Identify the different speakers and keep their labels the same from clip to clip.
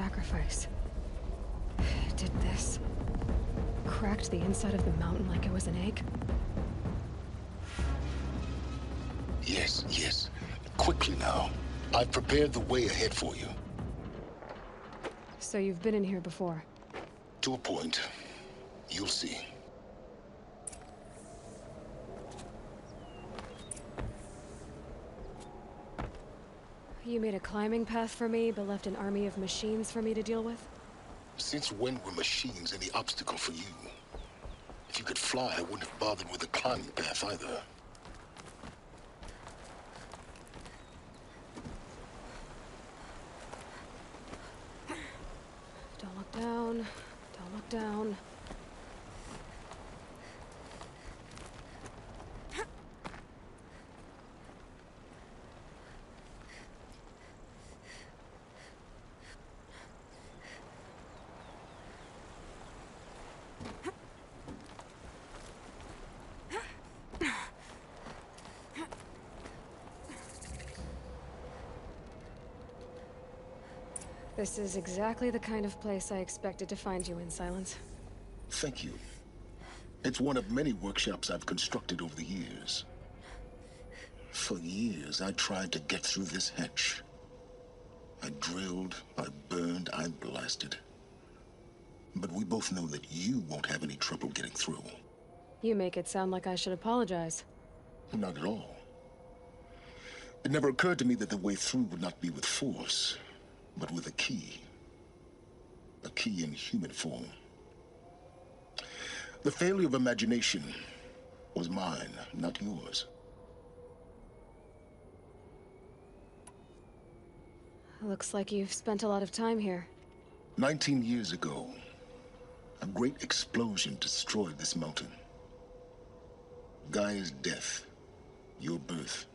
Speaker 1: sacrifice. It did this. Cracked the inside of the mountain like it was an egg.
Speaker 2: Yes, yes. Quickly now. I've prepared the way ahead for you.
Speaker 1: So you've been in here before?
Speaker 2: To a point. You'll see.
Speaker 1: You made a climbing path for me, but left an army of machines for me to deal with?
Speaker 2: Since when were machines any obstacle for you? If you could fly, I wouldn't have bothered with a climbing path either.
Speaker 1: Don't look down. Don't look down. This is exactly the kind of place I expected to find you in, Silence.
Speaker 2: Thank you. It's one of many workshops I've constructed over the years. For years, I tried to get through this hatch. I drilled, I burned, I blasted. But we both know that you won't have any trouble getting through.
Speaker 1: You make it sound like I should apologize.
Speaker 2: Not at all. It never occurred to me that the way through would not be with force, but with a key. A key in human form. The failure of imagination was mine, not yours.
Speaker 1: Looks like you've spent a lot of time here.
Speaker 2: 19 years ago, a great explosion destroyed this mountain. Gaia's death, your birth.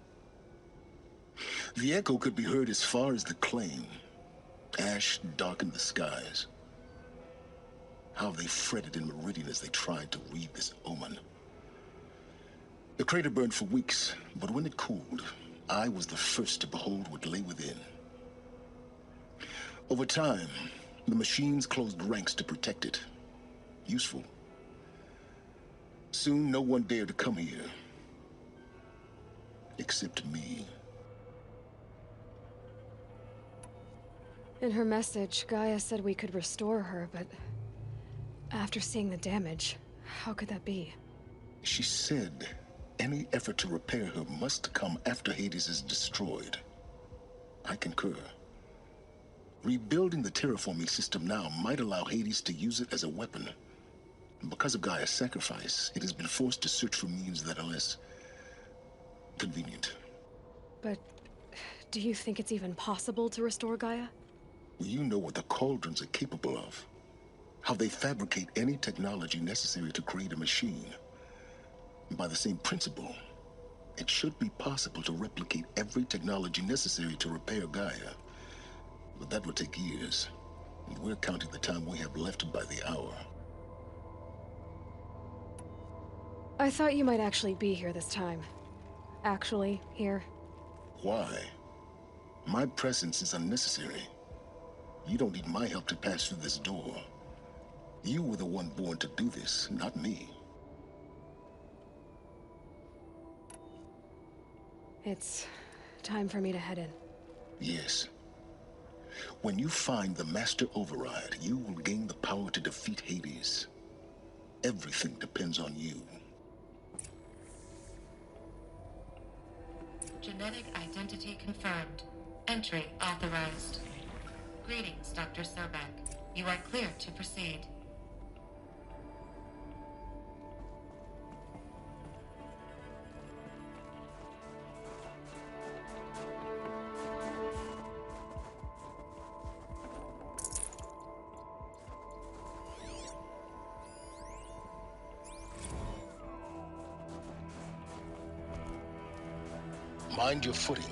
Speaker 2: The echo could be heard as far as the claim. Ash darkened the skies. How they fretted in Meridian as they tried to read this omen. The crater burned for weeks, but when it cooled, I was the first to behold what lay within. Over time, the machines closed ranks to protect it. Useful. Soon, no one dared to come here. Except me.
Speaker 1: In her message, Gaia said we could restore her, but after seeing the damage, how could that be?
Speaker 2: She said any effort to repair her must come after Hades is destroyed. I concur. Rebuilding the terraforming system now might allow Hades to use it as a weapon. Because of Gaia's sacrifice, it has been forced to search for means that are less convenient.
Speaker 1: But do you think it's even possible to restore Gaia?
Speaker 2: You know what the Cauldrons are capable of. How they fabricate any technology necessary to create a machine. By the same principle, it should be possible to replicate every technology necessary to repair Gaia. But that would take years, and we're counting the time we have left by the hour.
Speaker 1: I thought you might actually be here this time. Actually, here.
Speaker 2: Why? My presence is unnecessary. You don't need my help to pass through this door. You were the one born to do this, not me.
Speaker 1: It's time for me to head in.
Speaker 2: Yes. When you find the Master Override, you will gain the power to defeat Hades. Everything depends on you.
Speaker 3: Genetic identity confirmed. Entry authorized. Greetings, Dr. Sobek. You are clear to proceed.
Speaker 2: Mind your footing.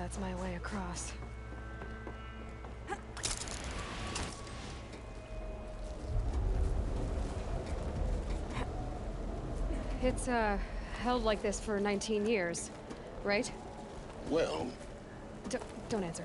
Speaker 1: that's my way across. It's, held like this for 19 years, right?
Speaker 2: Well,
Speaker 1: Don't answer.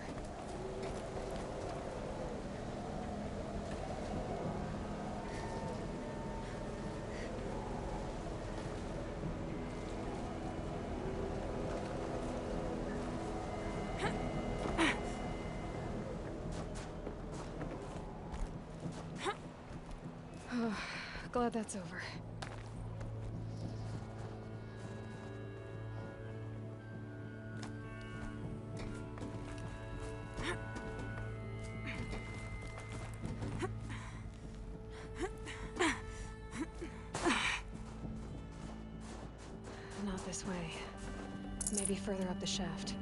Speaker 1: Glad that's over. Not this way. Maybe further up the shaft.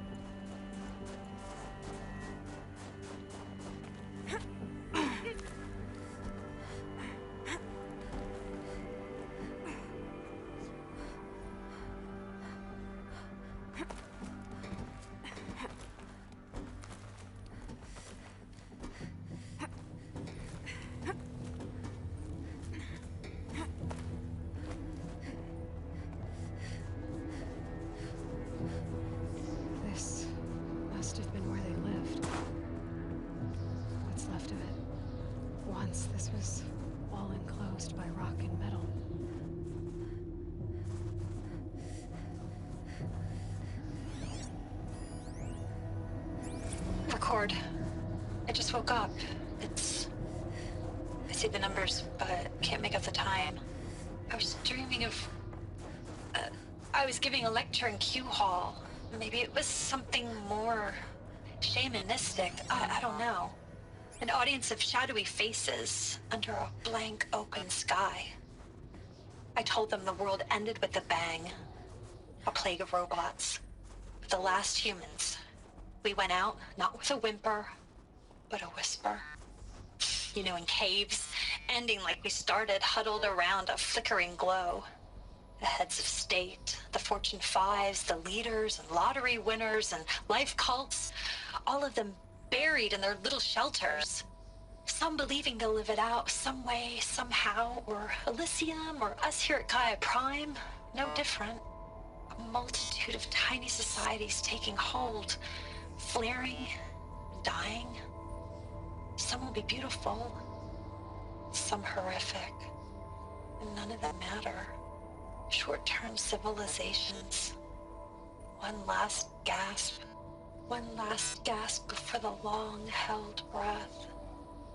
Speaker 1: This must have been where they lived. What's left of it. Once this was all enclosed by rock and metal.
Speaker 4: Record. I just woke up. I see the numbers, but can't make out the time. I was dreaming of... I was giving a lecture in Q Hall. Maybe it was something more shamanistic. I don't know. An audience of shadowy faces under a blank open sky. I told them the world ended with a bang. A plague of robots. The last humans. We went out, not with a whimper, but a whisper. You know, in caves, ending like we started, huddled around a flickering glow. The heads of state, the Fortune 5s, the leaders and lottery winners and life cults, all of them buried in their little shelters. Some believing they'll live it out some way, somehow, or Elysium, or us here at Gaia Prime, no different. A multitude of tiny societies taking hold, flaring, dying. Some will be beautiful, some horrific, and none of them matter. Short-term civilizations. One last gasp before the long-held breath.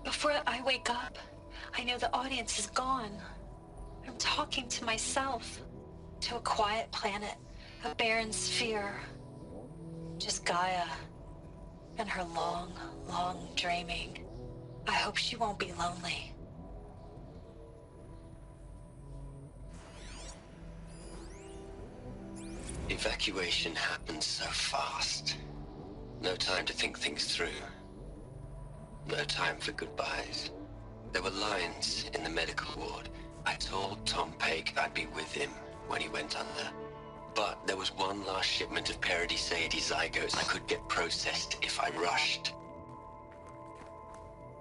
Speaker 4: Before I wake up, I know the audience is gone. I'm talking to myself, to a quiet planet, a barren sphere. Just Gaia and her long, long dreaming. I hope she won't be lonely.
Speaker 5: Evacuation happened so fast. No time to think things through. No time for goodbyes. There were lines in the medical ward. I told Tom Paik I'd be with him when he went under. But there was one last shipment of Paradis-Sadie zygotes I could get processed if I rushed.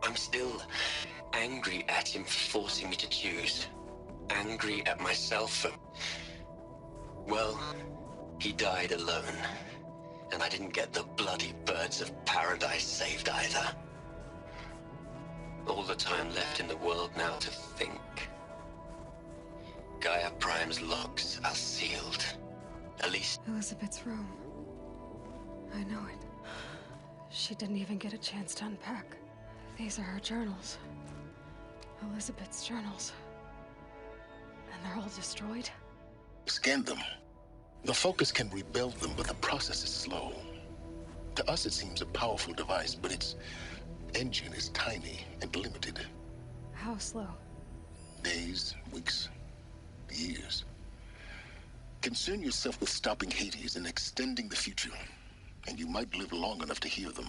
Speaker 5: I'm still angry at him for forcing me to choose. Angry at myself for... Well, he died alone. And I didn't get the bloody birds of paradise saved either. All the time left in the world now to think. Gaia Prime's logs are sealed. At least...
Speaker 1: Elizabeth's room. I know it. She didn't even get a chance to unpack. These are her journals. Elizabeth's journals. And they're all destroyed?
Speaker 2: Scan them. The Focus can rebuild them, but the process is slow. To us, it seems a powerful device, but its engine is tiny and limited.
Speaker 1: How slow?
Speaker 2: Days, weeks, years. Concern yourself with stopping Hades and extending the future, and you might live long enough to hear them.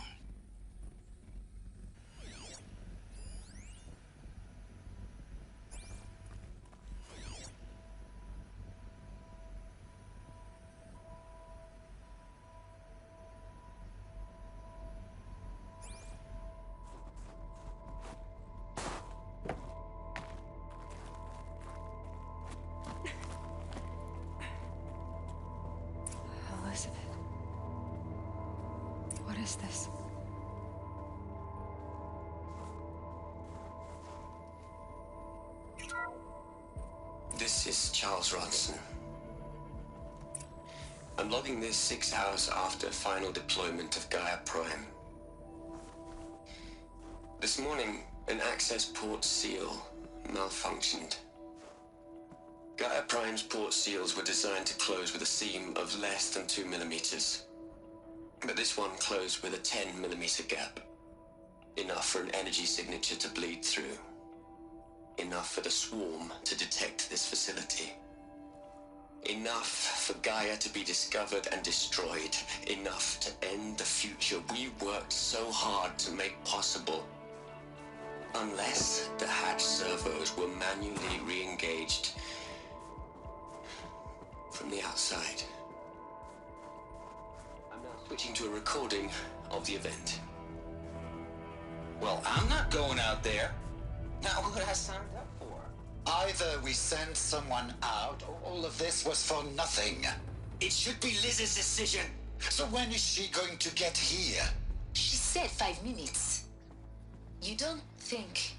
Speaker 1: is this?
Speaker 5: This is Charles Ronson. I'm logging this 6 hours after final deployment of Gaia Prime. This morning, an access port seal malfunctioned. Gaia Prime's port seals were designed to close with a seam of less than 2 millimeters. But this one closed with a 10 millimeter gap. Enough for an energy signature to bleed through. Enough for the swarm to detect this facility. Enough for Gaia to be discovered and destroyed. Enough to end the future we worked so hard to make possible. Unless the hatch servos were manually re-engaged from the outside. I'm now switching to a recording of the event.
Speaker 6: Well, I'm not going out there. Now, what I signed up for? Either we send someone out, or all of this was for nothing. It should be Liz's decision. So when is she going to get here?
Speaker 7: She said 5 minutes. You don't think...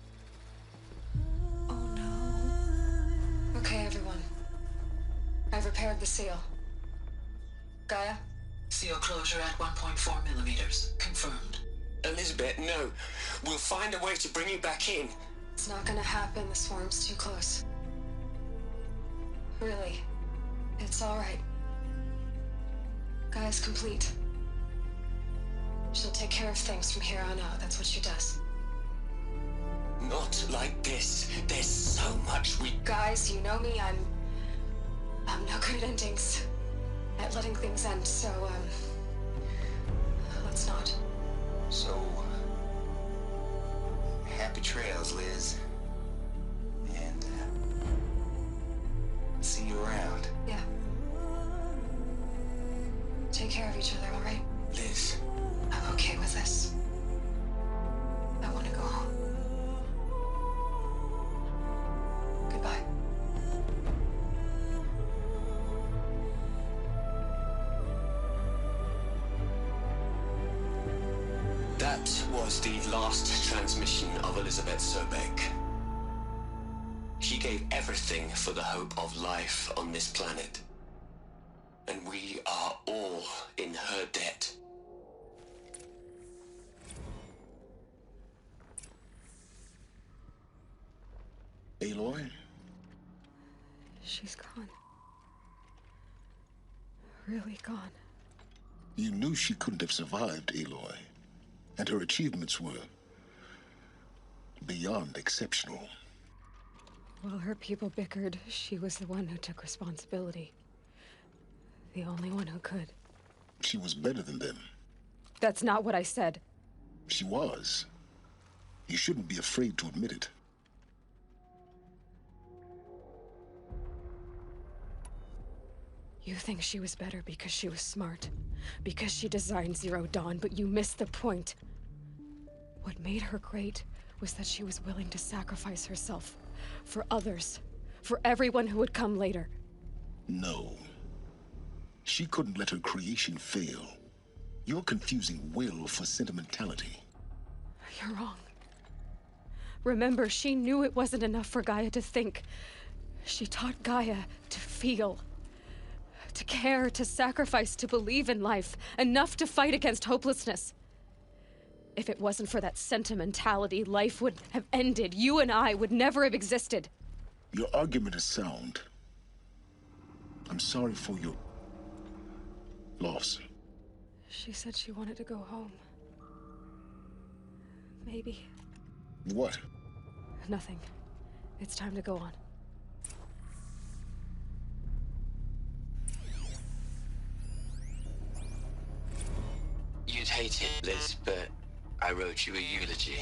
Speaker 1: Oh no. Okay, everyone. I've repaired the seal. Gaia?
Speaker 8: Seal closure at 1.4 millimeters. Confirmed.
Speaker 5: Elizabeth, no. We'll find a way to bring you back in.
Speaker 1: It's not gonna happen. The swarm's too close. Really. It's all right. Gaia's complete. She'll take care of things from here on out. That's what she does.
Speaker 5: Not like this. There's so much we...
Speaker 1: Guys, you know me. I'm no good at endings. At letting things end, so, let's not.
Speaker 6: So... happy trails, Liz. And, see you around.
Speaker 1: Yeah. Take care of each other, all right?
Speaker 5: Liz.
Speaker 1: I'm okay with this. I want to go home. Goodbye.
Speaker 5: That was the last transmission of Elizabeth Sobek. She gave everything for the hope of life on this planet. And we are all in her debt.
Speaker 2: Aloy?
Speaker 1: She's gone. Really gone.
Speaker 2: You knew she couldn't have survived, Aloy. And her achievements were beyond exceptional.
Speaker 1: While her people bickered, she was the one who took responsibility. The only one who could.
Speaker 2: She was better than them.
Speaker 1: That's not what I said.
Speaker 2: She was. You shouldn't be afraid to admit it.
Speaker 1: You think she was better because she was smart, because she designed Zero Dawn, but you missed the point. What made her great was that she was willing to sacrifice herself for others, for everyone who would come later.
Speaker 2: No. She couldn't let her creation fail. You're confusing will for sentimentality.
Speaker 1: You're wrong. Remember, she knew it wasn't enough for Gaia to think. She taught Gaia to feel. To care, to sacrifice, to believe in life. Enough to fight against hopelessness. If it wasn't for that sentimentality, life would have ended. You and I would never have existed.
Speaker 2: Your argument is sound. I'm sorry for your loss.
Speaker 1: She said she wanted to go home. Maybe.
Speaker 2: What?
Speaker 1: Nothing. It's time to go on.
Speaker 5: You'd hate it, Liz, but I wrote you a eulogy.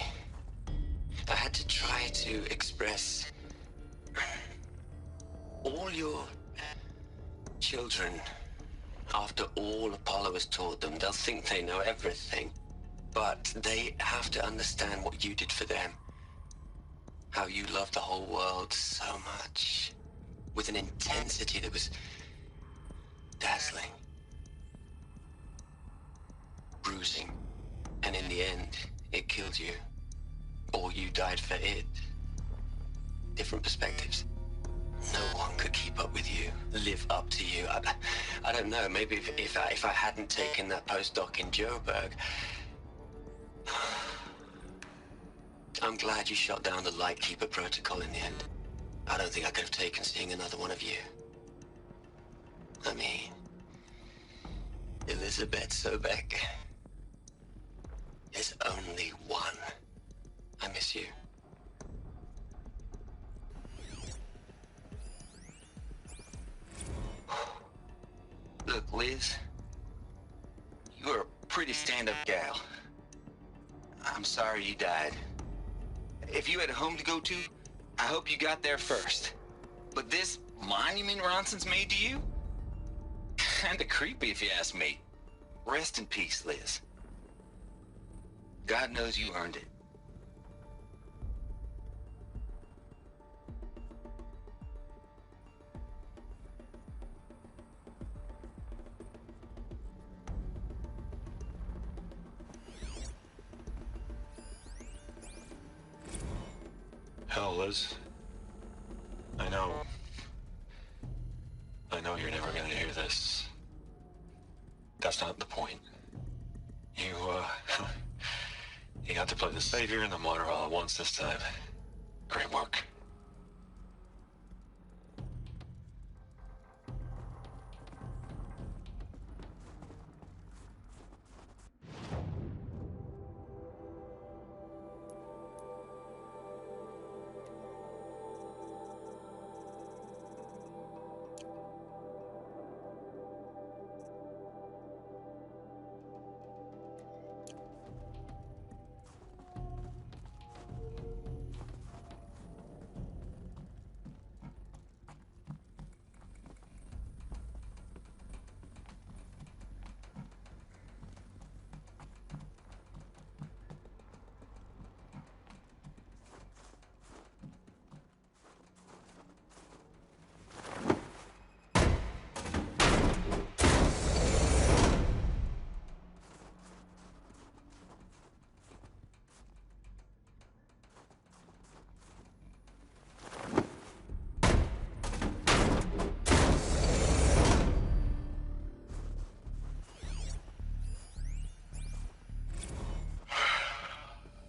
Speaker 5: I had to try to express all your children. After all Apollo has taught them, they'll think they know everything. But they have to understand what you did for them. How you loved the whole world so much. With an intensity that was dazzling. Bruising. And in the end, it killed you. Or you died for it. Different perspectives. No one could keep up with you, live up to you. I don't know, maybe if I hadn't taken that postdoc in Joburg... I'm glad you shot down the Lightkeeper protocol in the end. I don't think I could have taken seeing another one of you. I mean... Elizabeth Sobek. There's only one. I miss you. Look, Liz. You're a pretty stand-up gal. I'm sorry you died. If you had a home to go to, I hope you got there first. But this monument Ronson's made to you? Kinda creepy if you ask me. Rest in peace, Liz. God knows you earned it.
Speaker 9: Hell, Liz. I know you're never gonna hear this. That's not the point. You got to play the savior and the martyr all at once this time. Great work.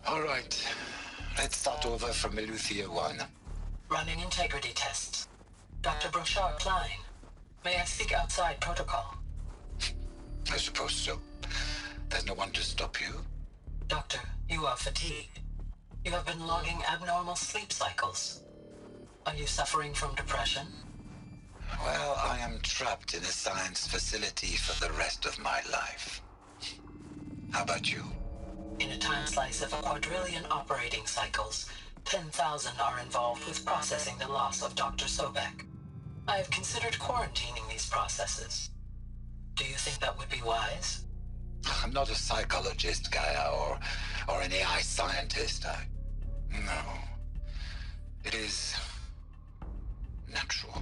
Speaker 6: All right. Let's start over from Eleuthia 1.
Speaker 8: Running integrity tests. Dr. Brochard Klein. May I speak outside protocol?
Speaker 6: I suppose so. There's no one to stop you.
Speaker 8: Doctor, you are fatigued. You have been logging abnormal sleep cycles. Are you suffering from depression?
Speaker 6: Well, I am trapped in a science facility for the rest of my life. How about you?
Speaker 8: In a time slice of a quadrillion operating cycles, 10,000 are involved with processing the loss of Dr. Sobek. I have considered quarantining these processes. Do you think that would be wise?
Speaker 6: I'm not a psychologist, Gaia, or an AI scientist. No. It is natural.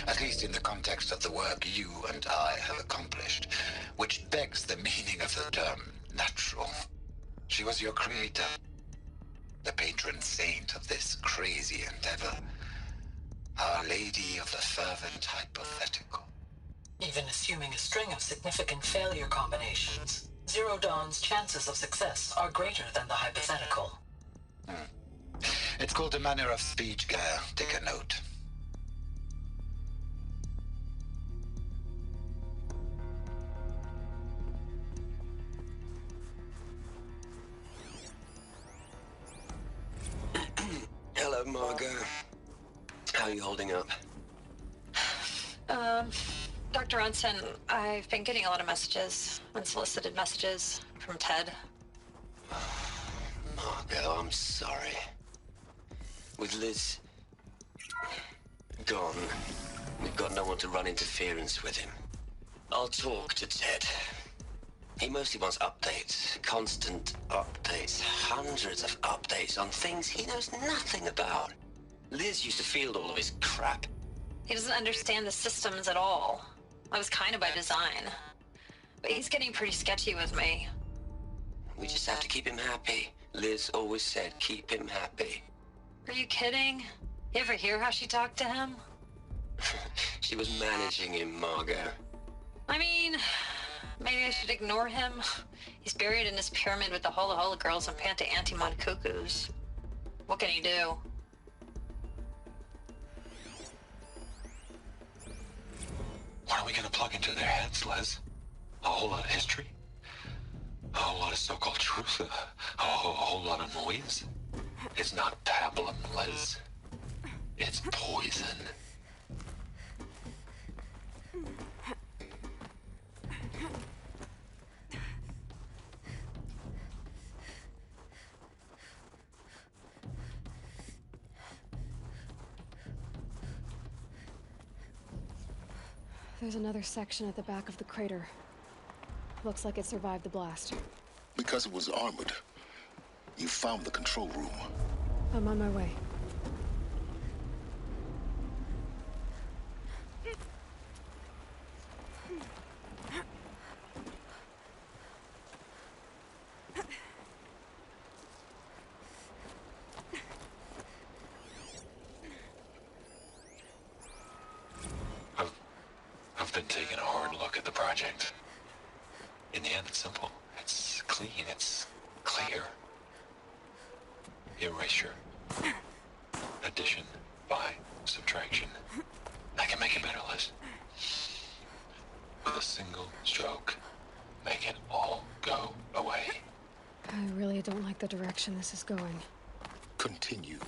Speaker 6: At least in the context of the work you and I have accomplished, which begs the meaning of the term natural. She was your creator, the patron saint of this crazy endeavor, Our Lady of the Fervent Hypothetical.
Speaker 8: Even assuming a string of significant failure combinations, Zero Dawn's chances of success are greater than the hypothetical.
Speaker 6: It's called a manner of speech, Gaia. Take a note.
Speaker 5: Hello, Margot. How are you holding up?
Speaker 4: Dr. Ronson, I've been getting a lot of messages, unsolicited messages from Ted.
Speaker 5: Margot, I'm sorry. With Liz gone, we've got no one to run interference with him. I'll talk to Ted. He mostly wants updates, constant updates, hundreds of updates on things he knows nothing about. Liz used to field all of his crap.
Speaker 4: He doesn't understand the systems at all. That was kind of by design. But he's getting pretty sketchy with me.
Speaker 5: We just have to keep him happy. Liz always said, keep him happy.
Speaker 4: Are you kidding? You ever hear how she talked to him?
Speaker 5: She was managing him, Margot.
Speaker 4: I mean, maybe I should ignore him. He's buried in his pyramid with the Hola Hola girls and Panta Antimon cuckoos. What can he do?
Speaker 9: What are we gonna plug into their heads, Liz? A whole lot of history? A whole lot of so-called truth? A whole lot of noise? It's not pablum, Liz. It's poison.
Speaker 1: There's another section at the back of the crater. Looks like it survived the blast.
Speaker 2: Because it was armored, you found the control room.
Speaker 1: I'm on my way.
Speaker 9: I've been taking a hard look at the project. In the end, it's simple. It's clean. It's clear. Erasure. Addition by subtraction. I can make it better, Liz. With a single stroke, make it all go away.
Speaker 1: I really don't like the direction this is going.
Speaker 2: Continue.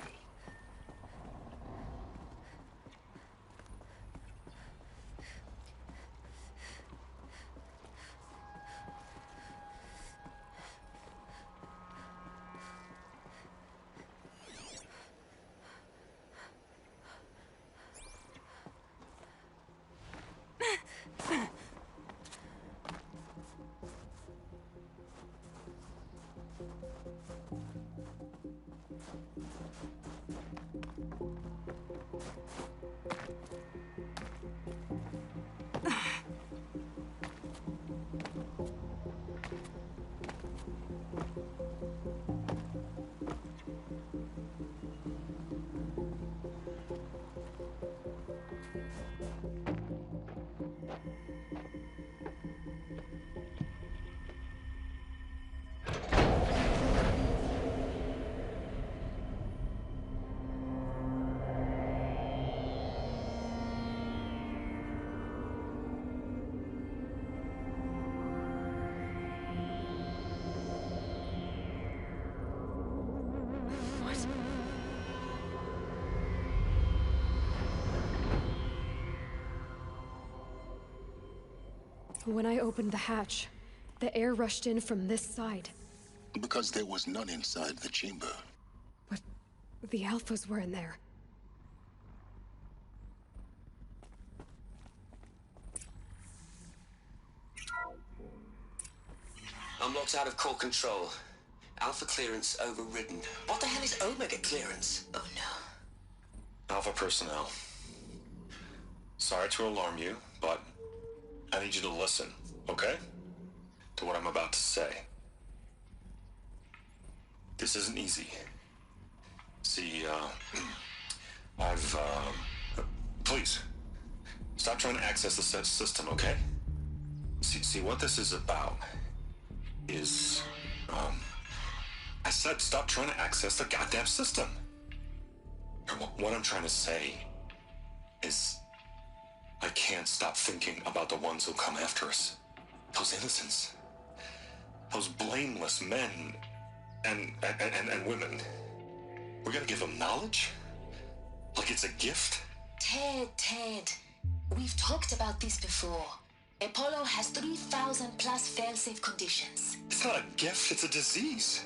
Speaker 1: When I opened the hatch, the air rushed in from this side.
Speaker 2: Because there was none inside the chamber.
Speaker 1: But the alphas were in there.
Speaker 5: I'm locked out of core control. Alpha clearance overridden. What the hell is Omega clearance?
Speaker 7: Oh no.
Speaker 9: Alpha personnel. Sorry to alarm you, but I need you to listen, okay? To what I'm about to say. This isn't easy. See, please, stop trying to access the system, okay? See, what this is about is, I said stop trying to access the goddamn system. And what I'm trying to say is, I can't stop thinking about the ones who come after us. Those innocents. Those blameless men and women. We're gonna give them knowledge? Like it's a gift?
Speaker 7: Ted. We've talked about this before. Apollo has 3,000 plus fail-safe conditions.
Speaker 9: It's not a gift, it's a disease.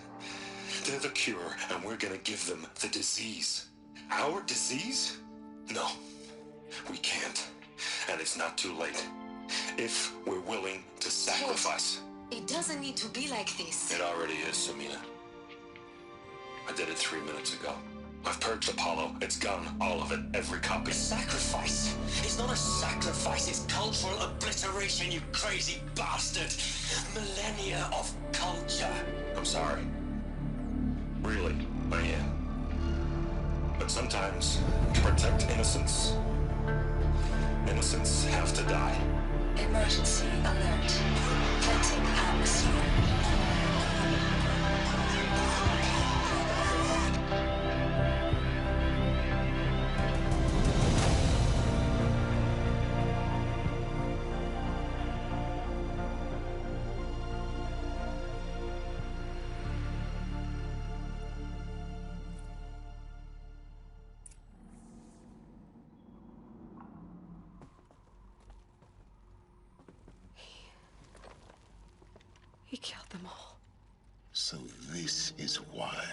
Speaker 9: They're the cure, and we're gonna give them the disease. Our disease? No, we can't. And it's not too late. If we're willing to sacrifice.
Speaker 7: It doesn't need to be like this.
Speaker 9: It already is, Samina. I did it 3 minutes ago. I've purged Apollo. It's gone. All of it. Every copy.
Speaker 6: Sacrifice? It's not a sacrifice, it's cultural obliteration, you crazy bastard! Millennia of culture.
Speaker 9: I'm sorry. Really, I am. But sometimes, to protect innocence, innocents have to die.
Speaker 7: Emergency alert. Venting atmosphere.
Speaker 1: He killed them all.
Speaker 2: So this is why.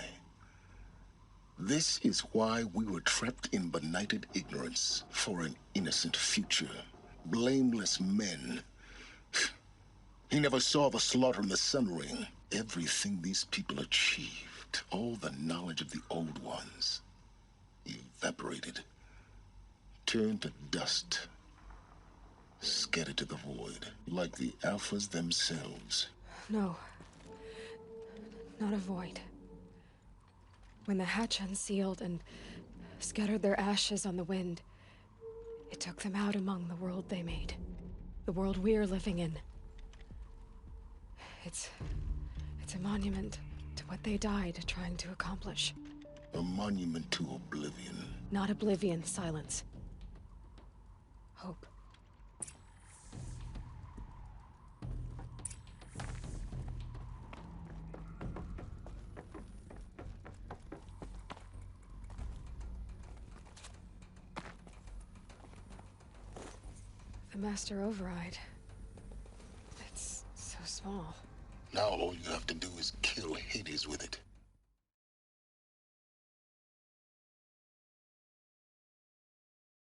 Speaker 2: This is why we were trapped in benighted ignorance for an innocent future. Blameless men. He never saw the slaughter in the Sun Ring. Everything these people achieved, all the knowledge of the old ones, evaporated, turned to dust, scattered to the void, like the Alphas themselves.
Speaker 1: No. Not a void. When the hatch unsealed and scattered their ashes on the wind, it took them out among the world they made. The world we're living in. It's a monument to what they died trying to accomplish.
Speaker 2: A monument to oblivion.
Speaker 1: Not oblivion, silence. Hope. The master override. It's so small.
Speaker 2: Now all you have to do is kill Hades with it.